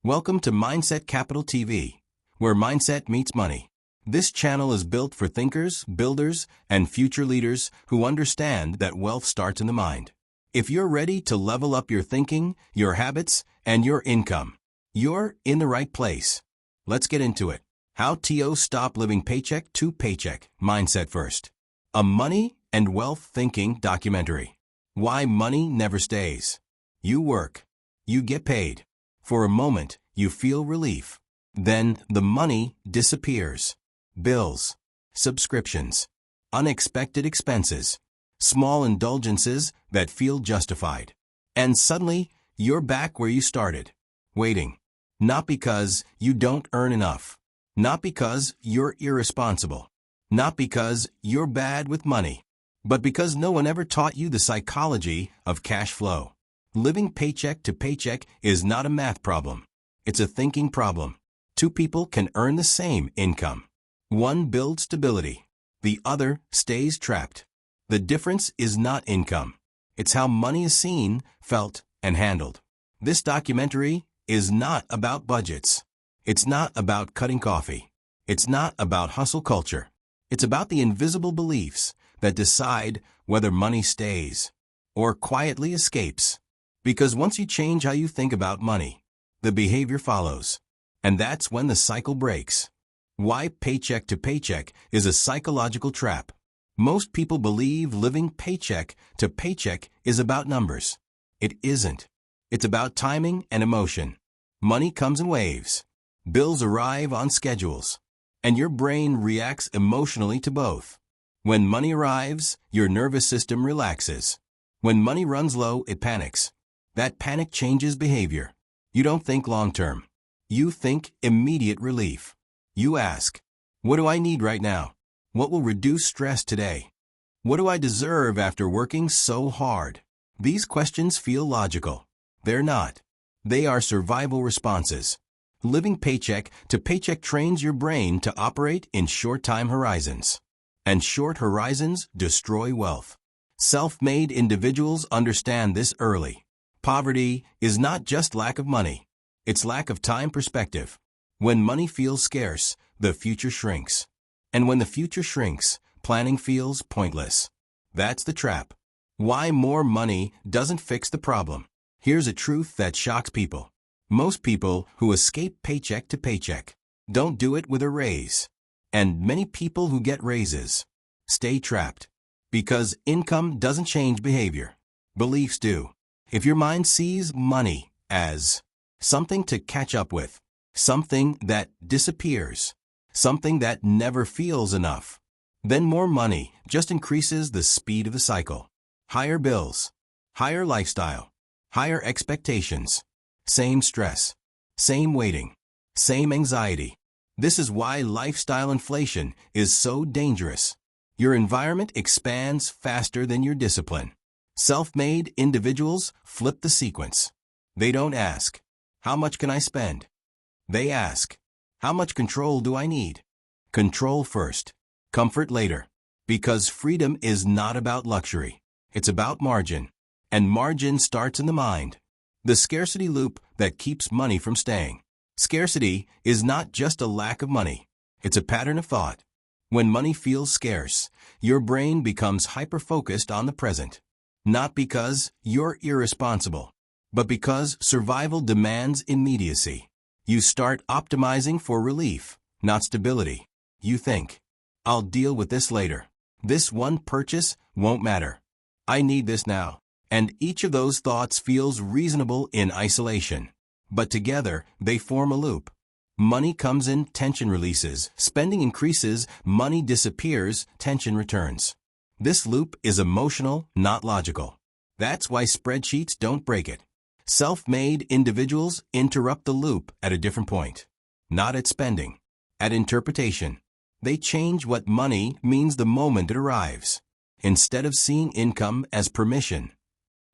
Welcome to Mindset Capital TV, where mindset meets money. This channel is built for thinkers, builders, and future leaders who understand that wealth starts in the mind. If you're ready to level up your thinking, your habits, and your income, you're in the right place. Let's get into it. How to stop living paycheck to paycheck. Mindset first. A money and wealth thinking documentary. Why money never stays. You work. You get paid. For a moment, you feel relief. Then the money disappears. Bills, subscriptions, unexpected expenses, small indulgences that feel justified. And suddenly, you're back where you started. Waiting. Not because you don't earn enough. Not because you're irresponsible. Not because you're bad with money. But because no one ever taught you the psychology of cash flow. Living paycheck to paycheck is not a math problem. It's a thinking problem. Two people can earn the same income. One builds stability. The other stays trapped. The difference is not income. It's how money is seen, felt, and handled. This documentary is not about budgets. It's not about cutting coffee. It's not about hustle culture. It's about the invisible beliefs that decide whether money stays or quietly escapes. Because once you change how you think about money, the behavior follows. And that's when the cycle breaks. Why paycheck to paycheck is a psychological trap. Most people believe living paycheck to paycheck is about numbers. It isn't. It's about timing and emotion. Money comes in waves. Bills arrive on schedules. And your brain reacts emotionally to both. When money arrives, your nervous system relaxes. When money runs low, it panics. That panic changes behavior. You don't think long-term. You think immediate relief. You ask, what do I need right now? What will reduce stress today? What do I deserve after working so hard? These questions feel logical. They're not. They are survival responses. Living paycheck to paycheck trains your brain to operate in short time horizons. And short horizons destroy wealth. Self-made individuals understand this early. Poverty is not just lack of money. It's lack of time perspective. When money feels scarce, the future shrinks. And when the future shrinks, planning feels pointless. That's the trap. Why more money doesn't fix the problem. Here's a truth that shocks people. Most people who escape paycheck to paycheck don't do it with a raise. And many people who get raises stay trapped. Because income doesn't change behavior. Beliefs do. If your mind sees money as something to catch up with, something that disappears, something that never feels enough, then more money just increases the speed of the cycle. Higher bills, higher lifestyle, higher expectations, same stress, same waiting, same anxiety. This is why lifestyle inflation is so dangerous. Your environment expands faster than your discipline. Self-made individuals flip the sequence. They don't ask, how much can I spend? They ask, how much control do I need? Control first, comfort later. Because freedom is not about luxury. It's about margin. And margin starts in the mind. The scarcity loop that keeps money from staying. Scarcity is not just a lack of money. It's a pattern of thought. When money feels scarce, your brain becomes hyper-focused on the present. Not because you're irresponsible, but because survival demands immediacy. You start optimizing for relief, not stability. You think, I'll deal with this later. This one purchase won't matter. I need this now. And each of those thoughts feels reasonable in isolation. But together, they form a loop. Money comes in, tension releases. Spending increases, money disappears, tension returns. This loop is emotional, not logical. That's why spreadsheets don't break it. Self-made individuals interrupt the loop at a different point. Not at spending, at interpretation. They change what money means the moment it arrives. Instead of seeing income as permission,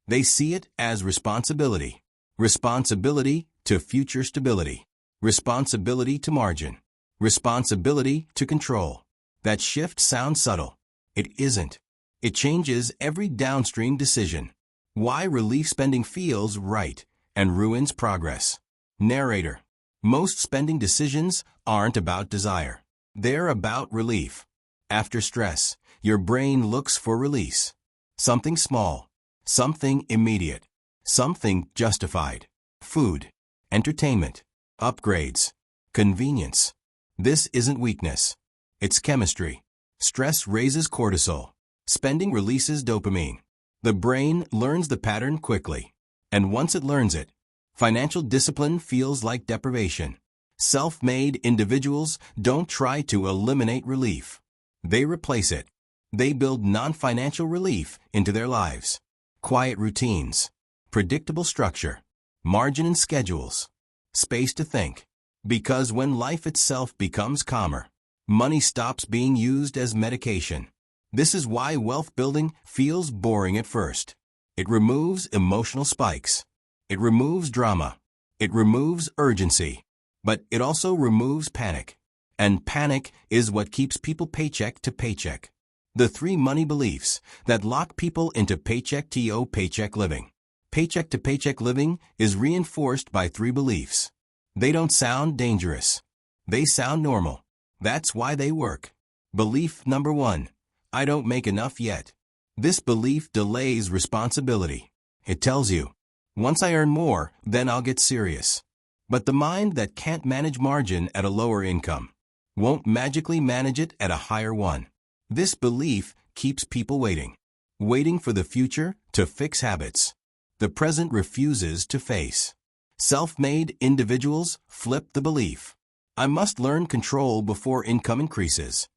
they see it as responsibility. Responsibility to future stability. Responsibility to margin. Responsibility to control. That shift sounds subtle. It isn't. It changes every downstream decision. Why relief spending feels right and ruins progress. Narrator. Most spending decisions aren't about desire. They're about relief. After stress, your brain looks for release. Something small, something immediate, something justified. Food, entertainment, upgrades, convenience. This isn't weakness. It's chemistry. Stress raises cortisol. Spending releases dopamine. The brain learns the pattern quickly. And once it learns it, financial discipline feels like deprivation. Self-made individuals don't try to eliminate relief. They replace it. They build non-financial relief into their lives. Quiet routines, predictable structure, margin in schedules, space to think. Because when life itself becomes calmer, money stops being used as medication. This is why wealth building feels boring at first. It removes emotional spikes. It removes drama. It removes urgency. But it also removes panic. And panic is what keeps people paycheck to paycheck. The 3 money beliefs that lock people into paycheck to paycheck living. Paycheck to paycheck living is reinforced by 3 beliefs. They don't sound dangerous. They sound normal. That's why they work. Belief number 1. I don't make enough yet. This belief delays responsibility. It tells you, once I earn more, then I'll get serious. But the mind that can't manage margin at a lower income won't magically manage it at a higher one. This belief keeps people waiting. Waiting for the future to fix habits the present refuses to face. Self-made individuals flip the belief. I must learn control before income increases.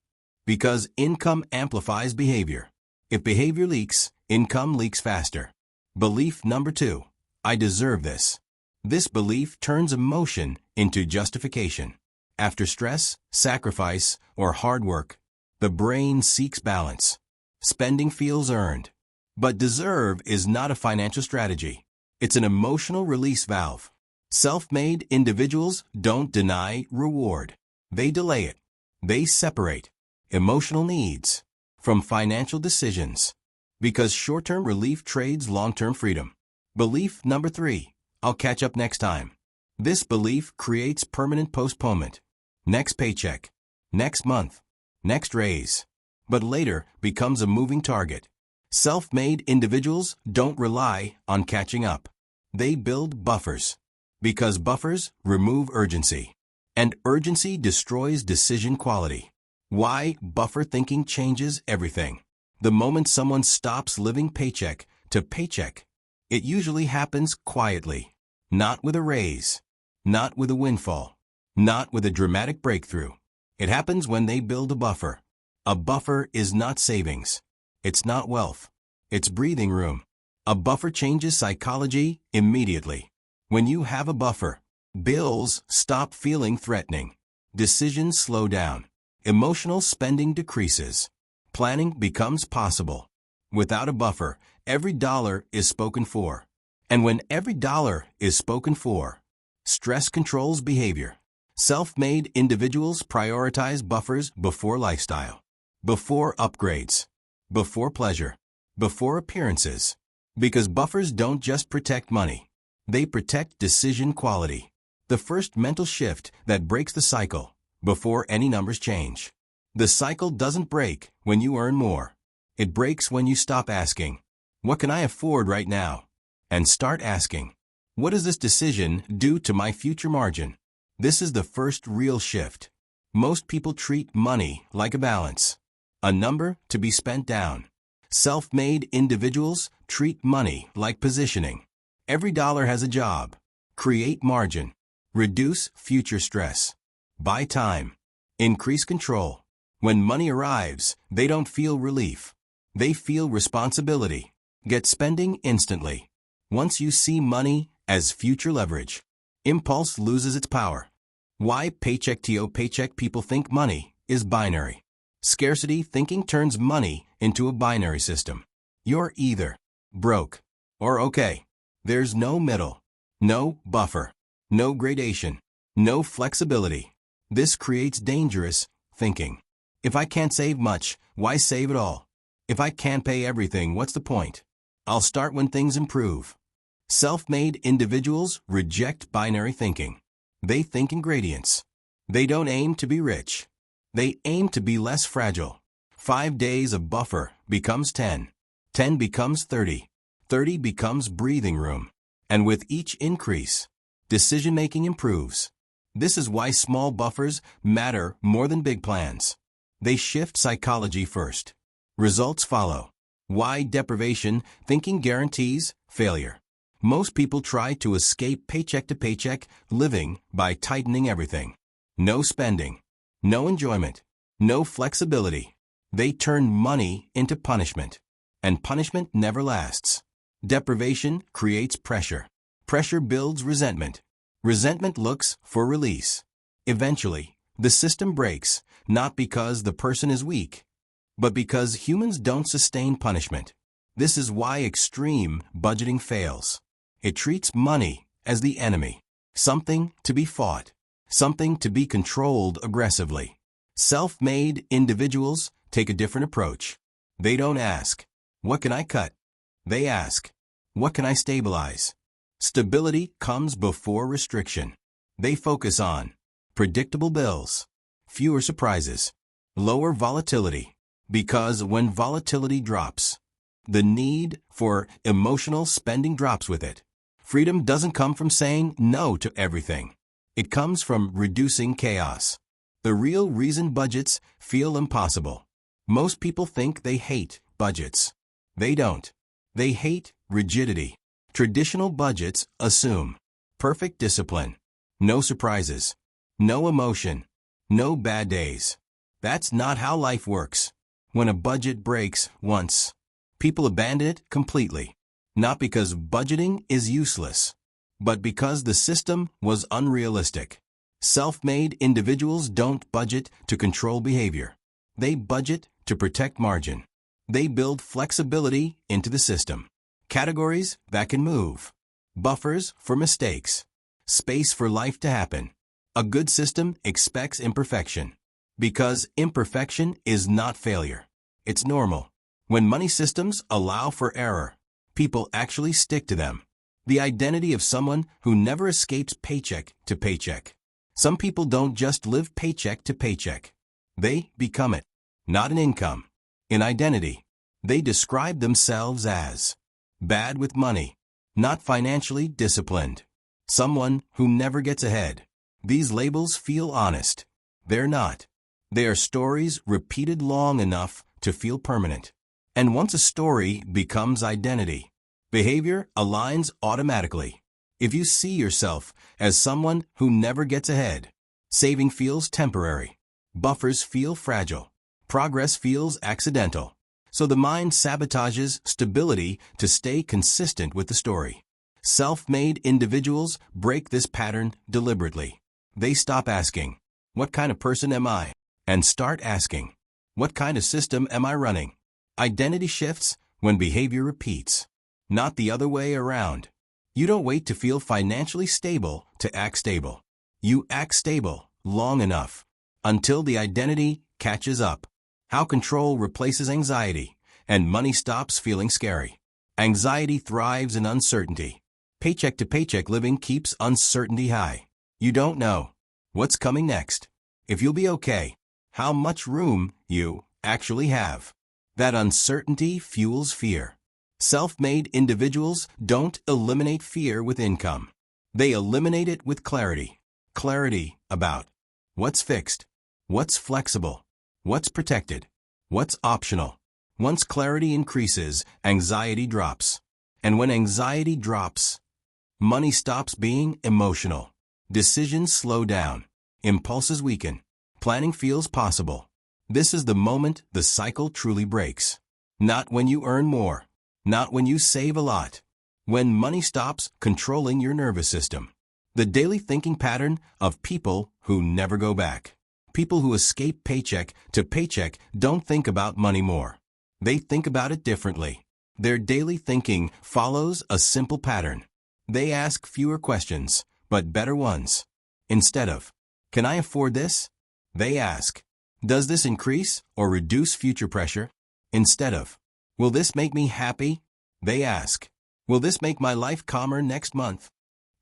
Because income amplifies behavior. If behavior leaks, income leaks faster. Belief number 2. I deserve this. This belief turns emotion into justification. After stress, sacrifice, or hard work, the brain seeks balance. Spending feels earned. But deserve is not a financial strategy. It's an emotional release valve. Self-made individuals don't deny reward. They delay it. They separate emotional needs from financial decisions. Because short-term relief trades long-term freedom. Belief number 3. I'll catch up next time. This belief creates permanent postponement. Next paycheck. Next month. Next raise. But later becomes a moving target. Self-made individuals don't rely on catching up. They build buffers. Because buffers remove urgency. And urgency destroys decision quality. Why buffer thinking changes everything. The moment someone stops living paycheck to paycheck, it usually happens quietly. Not with a raise. Not with a windfall. Not with a dramatic breakthrough. It happens when they build a buffer. A buffer is not savings. It's not wealth. It's breathing room. A buffer changes psychology immediately. When you have a buffer, bills stop feeling threatening. Decisions slow down. Emotional spending decreases. Planning becomes possible. Without a buffer, every dollar is spoken for. And when every dollar is spoken for, stress controls behavior. Self-made individuals prioritize buffers before lifestyle, before upgrades, before pleasure, before appearances. Because buffers don't just protect money. They protect decision quality. The first mental shift that breaks the cycle before any numbers change. The cycle doesn't break when you earn more. It breaks when you stop asking, what can I afford right now? And start asking, what does this decision do to my future margin? This is the first real shift. Most people treat money like a balance, a number to be spent down. Self-made individuals treat money like positioning. Every dollar has a job. Create margin. Reduce future stress. Buy time. Increase control. When money arrives, they don't feel relief. They feel responsibility. Get spending instantly. Once you see money as future leverage, impulse loses its power. Why paycheck to paycheck people think money is binary. Scarcity thinking turns money into a binary system. You're either broke or okay. There's no middle, no buffer, no gradation, no flexibility. This creates dangerous thinking. If I can't save much, why save it all? If I can't pay everything, what's the point? I'll start when things improve. Self-made individuals reject binary thinking. They think in gradients. They don't aim to be rich. They aim to be less fragile. 5 days of buffer becomes 10. 10 becomes 30. 30 becomes breathing room. And with each increase, decision-making improves. This is why small buffers matter more than big plans. They shift psychology first. Results follow. Why deprivation thinking guarantees failure? Most people try to escape paycheck to paycheck living by tightening everything. No spending. No enjoyment. No flexibility. They turn money into punishment. And punishment never lasts. Deprivation creates pressure. Pressure builds resentment. Resentment looks for release. Eventually, the system breaks, not because the person is weak, but because humans don't sustain punishment. This is why extreme budgeting fails. It treats money as the enemy, something to be fought, something to be controlled aggressively. Self-made individuals take a different approach. They don't ask, "What can I cut?" They ask, "What can I stabilize?" Stability comes before restriction. They focus on predictable bills, fewer surprises, lower volatility, because when volatility drops, the need for emotional spending drops with it. Freedom doesn't come from saying no to everything. It comes from reducing chaos. The real reason budgets feel impossible. Most people think they hate budgets. They don't. They hate rigidity. Traditional budgets assume perfect discipline, no surprises, no emotion, no bad days. That's not how life works. When a budget breaks once, people abandon it completely. Not because budgeting is useless, but because the system was unrealistic. Self-made individuals don't budget to control behavior. They budget to protect margin. They build flexibility into the system. Categories that can move. Buffers for mistakes. Space for life to happen. A good system expects imperfection. Because imperfection is not failure. It's normal. When money systems allow for error, people actually stick to them. The identity of someone who never escapes paycheck to paycheck. Some people don't just live paycheck to paycheck. They become it. Not an income. In identity, they describe themselves as bad with money, not financially disciplined, someone who never gets ahead. These labels feel honest. They're not. They are stories repeated long enough to feel permanent. And once a story becomes identity, behavior aligns automatically. If you see yourself as someone who never gets ahead, saving feels temporary, buffers feel fragile, progress feels accidental. So the mind sabotages stability to stay consistent with the story. Self-made individuals break this pattern deliberately. They stop asking, "What kind of person am I?" and start asking, "What kind of system am I running?" Identity shifts when behavior repeats, not the other way around. You don't wait to feel financially stable to act stable. You act stable long enough until the identity catches up. How control replaces anxiety, and money stops feeling scary. Anxiety thrives in uncertainty. Paycheck to paycheck living keeps uncertainty high. You don't know what's coming next, if you'll be okay, how much room you actually have. That uncertainty fuels fear. Self-made individuals don't eliminate fear with income. They eliminate it with clarity. Clarity about what's fixed, what's flexible, what's protected, what's optional. Once clarity increases, anxiety drops. And when anxiety drops, money stops being emotional. Decisions slow down. Impulses weaken. Planning feels possible. This is the moment the cycle truly breaks. Not when you earn more. Not when you save a lot. When money stops controlling your nervous system. The daily thinking pattern of people who never go back. People who escape paycheck to paycheck don't think about money more. They think about it differently. Their daily thinking follows a simple pattern. They ask fewer questions, but better ones. Instead of, "Can I afford this?" they ask, "Does this increase or reduce future pressure?" Instead of, "Will this make me happy?" they ask, Will this make my life calmer next month?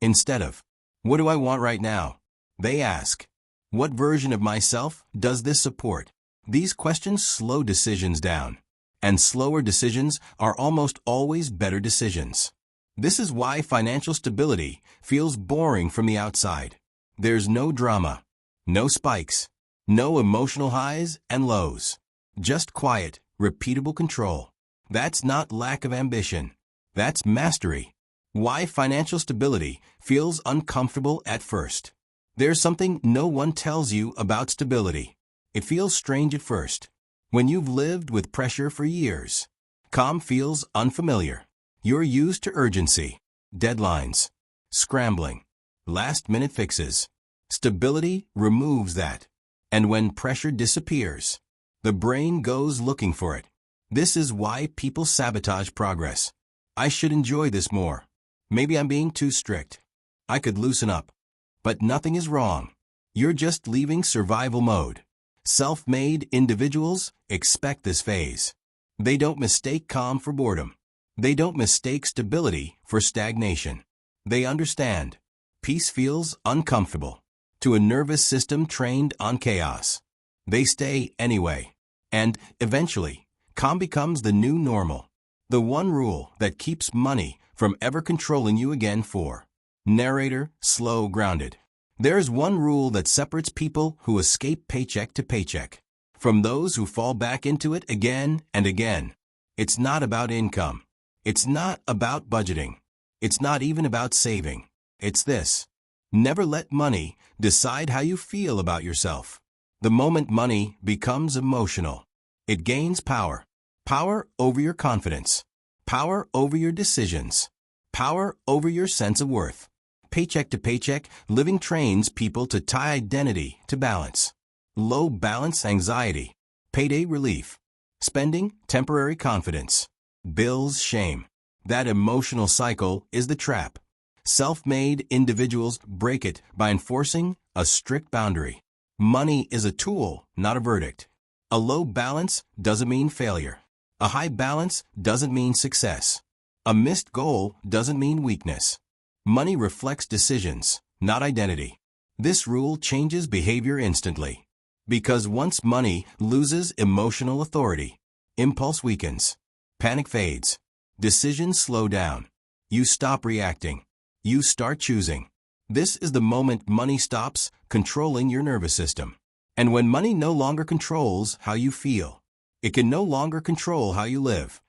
Instead of, what do I want right now? They ask, what version of myself does this support? These questions slow decisions down, and slower decisions are almost always better decisions. This is why financial stability feels boring from the outside. There's no drama, no spikes, no emotional highs and lows. Just quiet, repeatable control. That's not lack of ambition. That's mastery. Why financial stability feels uncomfortable at first. There's something no one tells you about stability. It feels strange at first. When you've lived with pressure for years, calm feels unfamiliar. You're used to urgency, deadlines, scrambling, last-minute fixes. Stability removes that. And when pressure disappears, the brain goes looking for it. This is why people sabotage progress. I should enjoy this more. Maybe I'm being too strict. I could loosen up. But nothing is wrong. You're just leaving survival mode. Self-made individuals expect this phase. They don't mistake calm for boredom. They don't mistake stability for stagnation. They understand. Peace feels uncomfortable to a nervous system trained on chaos. They stay anyway. And, eventually, calm becomes the new normal. The one rule that keeps money from ever controlling you again. For narrator, slow, grounded. There's one rule that separates people who escape paycheck to paycheck from those who fall back into it again and again. It's not about income. It's not about budgeting. It's not even about saving. It's this. Never let money decide how you feel about yourself. The moment money becomes emotional, it gains power. Power over your confidence. Power over your decisions. Power over your sense of worth. Paycheck to paycheck, living trains people to tie identity to balance. Low balance, anxiety. Payday, relief. Spending, temporary confidence. Bills, shame. That emotional cycle is the trap. Self-made individuals break it by enforcing a strict boundary. Money is a tool, not a verdict. A low balance doesn't mean failure. A high balance doesn't mean success. A missed goal doesn't mean weakness. Money reflects decisions, not identity. This rule changes behavior instantly. Because once money loses emotional authority, impulse weakens, panic fades, decisions slow down. You stop reacting. You start choosing. This is the moment money stops controlling your nervous system. And when money no longer controls how you feel, it can no longer control how you live.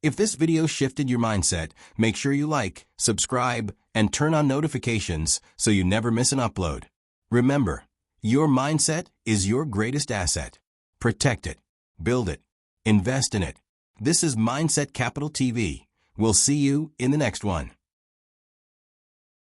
If this video shifted your mindset, make sure you like, subscribe, and turn on notifications so you never miss an upload. Remember, your mindset is your greatest asset. Protect it, build it, invest in it. This is Mindset Capital TV. We'll see you in the next one.